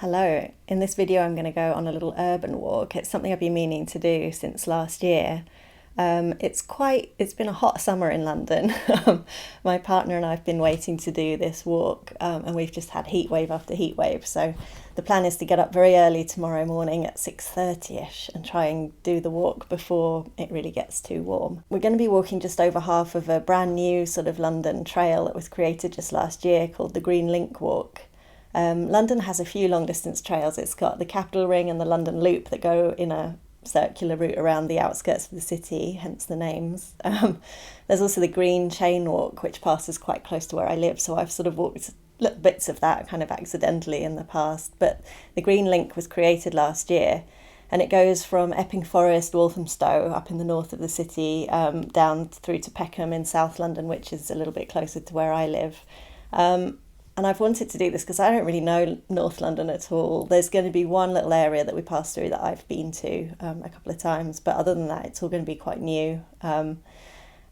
Hello, in this video I'm going to go on a little urban walk. It's something I've been meaning to do since last year. It's been a hot summer in London. My partner and I have been waiting to do this walk and we've just had heat wave after heat wave. So the plan is to get up very early tomorrow morning at 6:30ish and try and do the walk before it really gets too warm. We're going to be walking just over half of a brand new sort of London trail that was created just last year called the Green Link Walk. London has a few long distance trails. It's got the Capital Ring and the London Loop that go in a circular route around the outskirts of the city, hence the names. There's also the Green Chain Walk, which passes quite close to where I live, so I've sort of walked little bits of that kind of accidentally in the past. But the Green Link was created last year, and it goes from Epping Forest, Walthamstow, up in the north of the city, down through to Peckham in South London, which is a little bit closer to where I live. And I've wanted to do this because I don't really know North London at all. There's going to be one little area that we pass through that I've been to a couple of times, but other than that, it's all going to be quite new.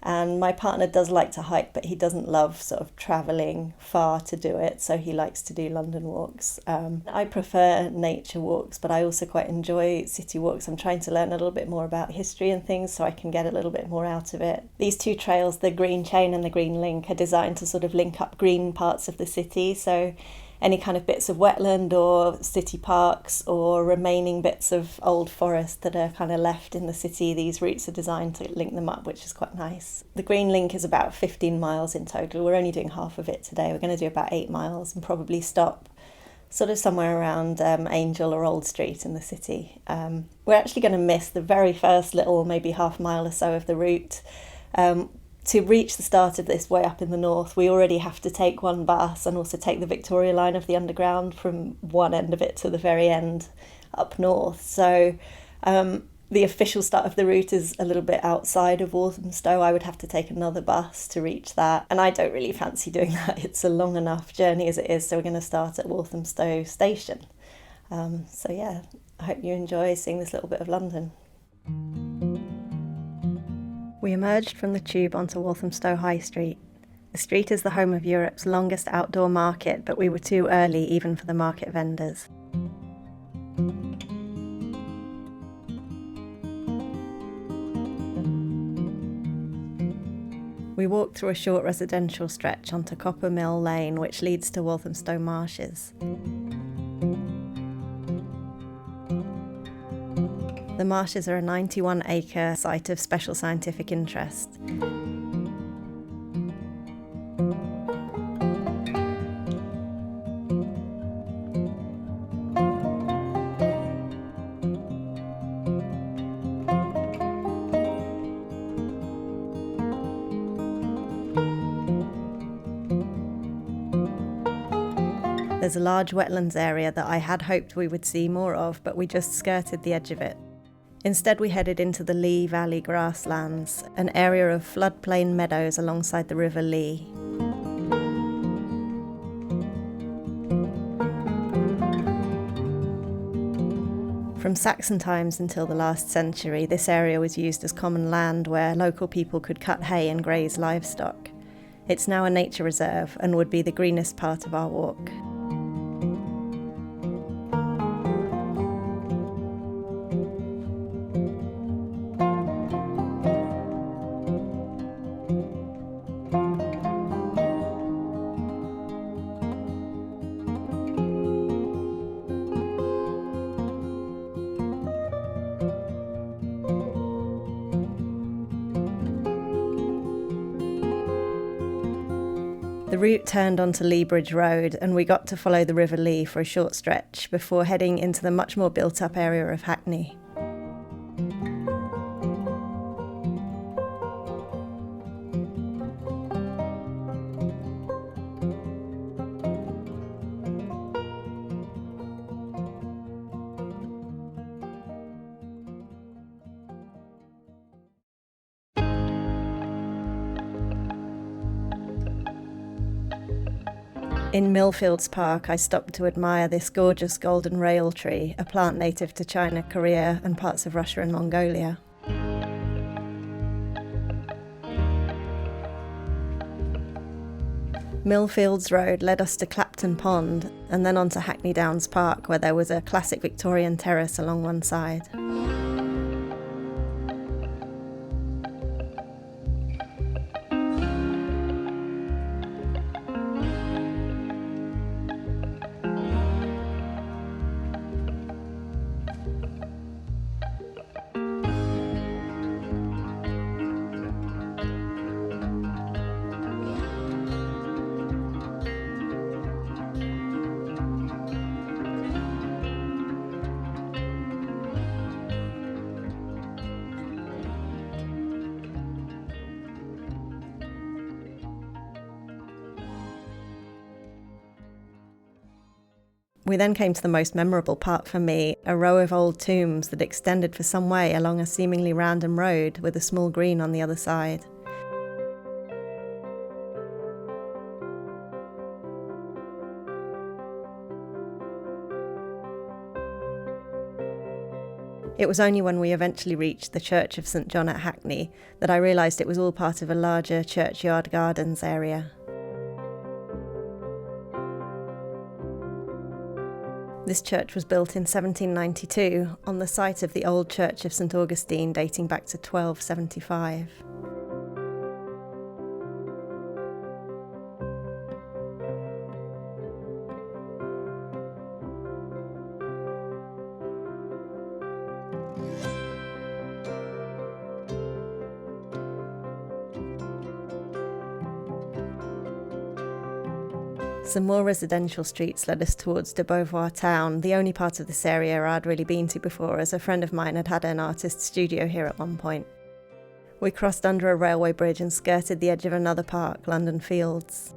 And my partner does like to hike, but he doesn't love sort of travelling far to do it, so he likes to do London walks. I prefer nature walks, but I also quite enjoy city walks. I'm trying to learn a little bit more about history and things so I can get a little bit more out of it. These two trails, the Green Chain and the Green Link, are designed to sort of link up green parts of the city, so any kind of bits of wetland or city parks or remaining bits of old forest that are kind of left in the city, these routes are designed to link them up, which is quite nice. The Green Link is about 15 miles in total. We're only doing half of it today. We're going to do about 8 miles and probably stop sort of somewhere around Angel or Old Street in the city. We're actually going to miss the very first little, maybe half mile or so of the route. To reach the start of this way up in the north, we already have to take one bus and also take the Victoria line of the Underground from one end of it to the very end up north. So the official start of the route is a little bit outside of Walthamstow. I would have to take another bus to reach that, and I don't really fancy doing that. It's a long enough journey as it is, so we're going to start at Walthamstow station. So yeah, I hope you enjoy seeing this little bit of London. We emerged from the tube onto Walthamstow High Street. The street is the home of Europe's longest outdoor market, but we were too early even for the market vendors. We walked through a short residential stretch onto Copper Mill Lane, which leads to Walthamstow marshes. The marshes are a 91-acre site of special scientific interest. There's a large wetlands area that I had hoped we would see more of, but we just skirted the edge of it. Instead, we headed into the Lee Valley grasslands, an area of floodplain meadows alongside the River Lee. From Saxon times until the last century, this area was used as common land where local people could cut hay and graze livestock. It's now a nature reserve and would be the greenest part of our walk. The route turned onto Lea Bridge Road and we got to follow the River Lee for a short stretch before heading into the much more built-up area of Hackney. In Millfields Park, I stopped to admire this gorgeous golden rail tree, a plant native to China, Korea, and parts of Russia and Mongolia. Millfields Road led us to Clapton Pond and then on to Hackney Downs Park, where there was a classic Victorian terrace along one side. We then came to the most memorable part for me, a row of old tombs that extended for some way along a seemingly random road with a small green on the other side. It was only when we eventually reached the Church of St John at Hackney that I realised it was all part of a larger churchyard gardens area. This church was built in 1792 on the site of the old Church of St Augustine dating back to 1275. Some more residential streets led us towards de Beauvoir town, the only part of this area I'd really been to before, as a friend of mine had an artist's studio here at one point. We crossed under a railway bridge and skirted the edge of another park, London Fields.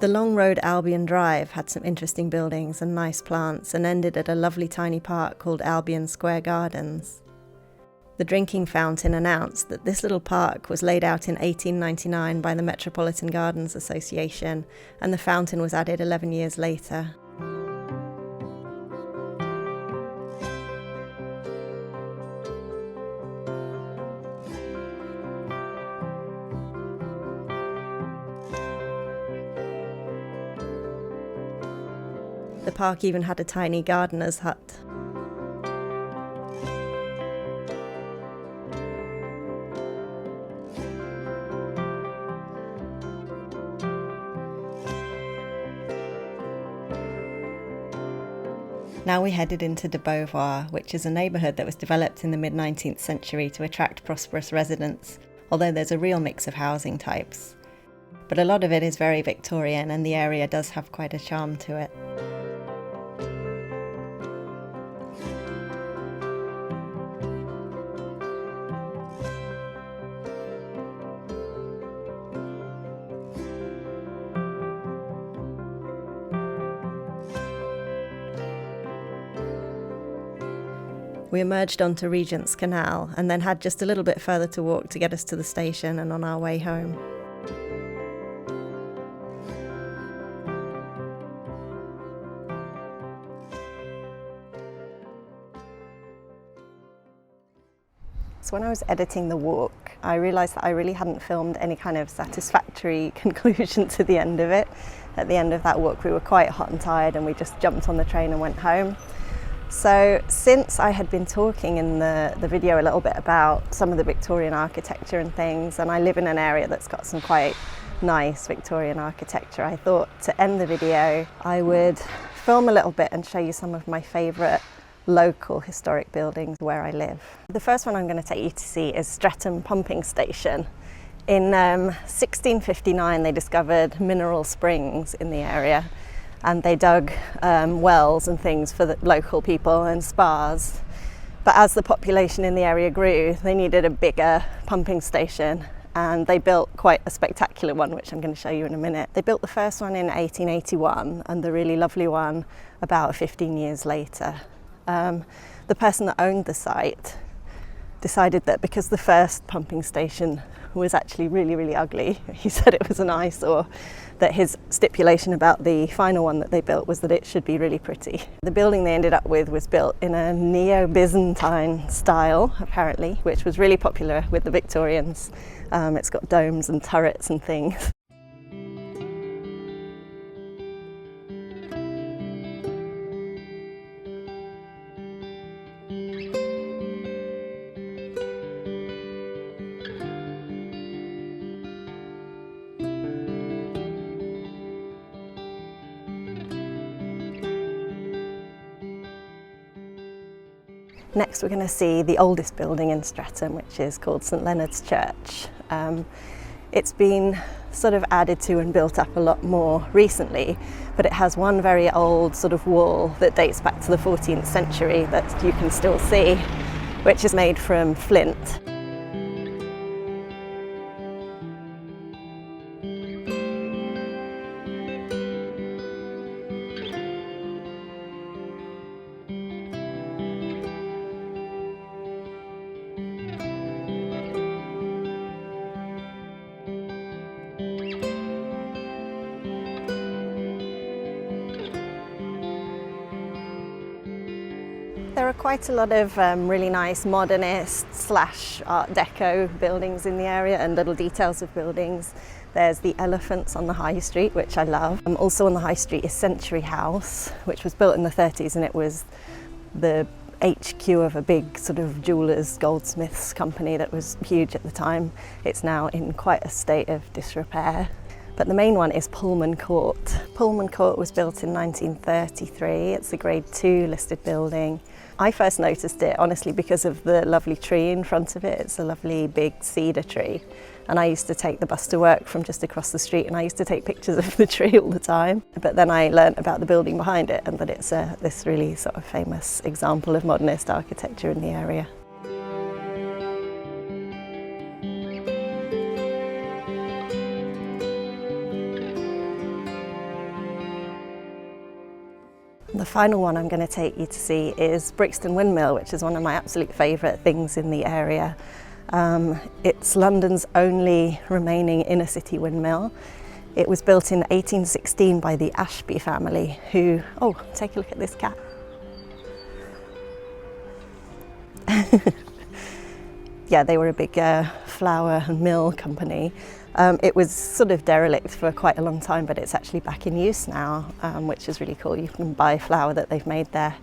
The long road Albion Drive had some interesting buildings and nice plants and ended at a lovely tiny park called Albion Square Gardens. The drinking fountain announced that this little park was laid out in 1899 by the Metropolitan Gardens Association, and the fountain was added 11 years later. The park even had a tiny gardener's hut. Now we headed into de Beauvoir, which is a neighbourhood that was developed in the mid-19th century to attract prosperous residents, although there's a real mix of housing types. But a lot of it is very Victorian, and the area does have quite a charm to it. We emerged onto Regent's Canal and then had just a little bit further to walk to get us to the station and on our way home. So when I was editing the walk, I realised that I really hadn't filmed any kind of satisfactory conclusion to the end of it. At the end of that walk we were quite hot and tired and we just jumped on the train and went home. So since I had been talking in the video a little bit about some of the Victorian architecture and things, and I live in an area that's got some quite nice Victorian architecture, I thought to end the video I would film a little bit and show you some of my favourite local historic buildings where I live. The first one I'm going to take you to see is Streatham Pumping Station. In 1659 they discovered mineral springs in the area, and they dug wells and things for the local people and spas. But as the population in the area grew, they needed a bigger pumping station, and they built quite a spectacular one, which I'm going to show you in a minute. They built the first one in 1881 and the really lovely one about 15 years later. The person that owned the site decided that because the first pumping station was actually really, really ugly, he said it was an eyesore, that his stipulation about the final one that they built was that it should be really pretty. The building they ended up with was built in a neo-Byzantine style, apparently, which was really popular with the Victorians. It's got domes and turrets and things. Next we're going to see the oldest building in Streatham, which is called St Leonard's Church. It's been sort of added to and built up a lot more recently, but it has one very old sort of wall that dates back to the 14th century that you can still see, which is made from flint. There are quite a lot of really nice modernist / Art Deco buildings in the area, and little details of buildings. There's the elephants on the High Street, which I love. Also on the High Street is Century House, which was built in the 30s, and it was the HQ of a big sort of jewellers, goldsmiths company that was huge at the time. It's now in quite a state of disrepair. But the main one is Pullman Court. Pullman Court was built in 1933. It's a Grade 2 listed building. I first noticed it, honestly, because of the lovely tree in front of it. It's a lovely big cedar tree. And I used to take the bus to work from just across the street, and I used to take pictures of the tree all the time. But then I learnt about the building behind it, and that it's this really sort of famous example of modernist architecture in the area. The final one I'm going to take you to see is Brixton Windmill, which is one of my absolute favourite things in the area. It's London's only remaining inner city windmill. It was built in 1816 by the Ashby family, who, oh, take a look at this cat. Yeah, they were a big flour and mill company. It was sort of derelict for quite a long time, but it's actually back in use now, which is really cool. You can buy flour that they've made there.